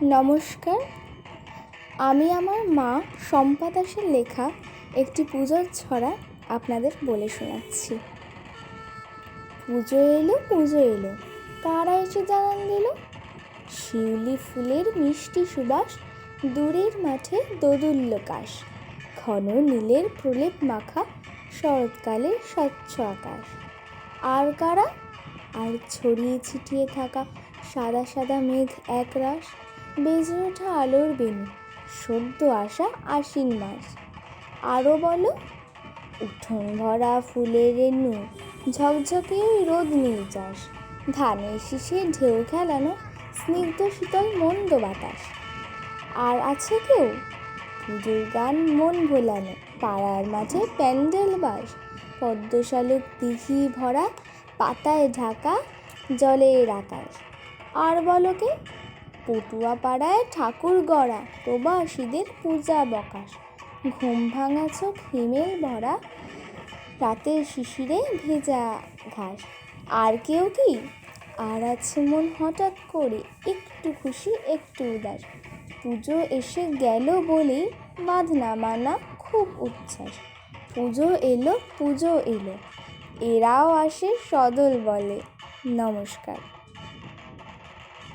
নমস্কার। আমি আমার মা শম্পা দাসের লেখা একটি পুজোর ছড়া আপনাদের বলে শোনাচ্ছি। পুজো এলো, পুজো এলো, কারা এসে জানান দিল? শিউলি ফুলের মিষ্টি সুবাস, দূরের মাঠে দোদুল্য কাশ, ঘন নীলের প্রলেপ মাখা শরৎকালের স্বচ্ছ আকাশ। আর কারা? আর ছড়িয়ে ছিটিয়ে থাকা সাদা সাদা মেঘ একরাশ, বেজে ওঠা আলোর বেণী, সদ্য আসা আশ্বিন মাস। আরও বলো, উঠোন ভরা ফুলের রেণু, ঝকঝকে রোদ নির্যাস, ধানের শীষে ঢেউ খেলানো স্নিগ্ধ শীতল মন্দ বাতাস। আর আছে কেউ? পুজোর গান মন ভোলানো, পাড়ার মাঝে প্যান্ডেল বাস, পদ্মশালুক দিঘি ভরা, পাতায় ঢাকা জলের আকাশ। আর বলকে, পটুয়া পাড়ায় ঠাকুর গড়া, প্রবাসীদের পূজা বকাশ, ঘুম ভাঙা চোখ হিমেল ভরা, রাতের শিশিরে ভেজা ঘাস। আর কেউ কি? আর আছে মন হঠাৎ করে একটু খুশি একটু উদাস, পুজো এসে গেল বলেই বাঁধনা মানা খুব উচ্ছ্বাস। পুজো এলো, পুজো এলো, এরাও আসে সদল বলে। নমস্কার।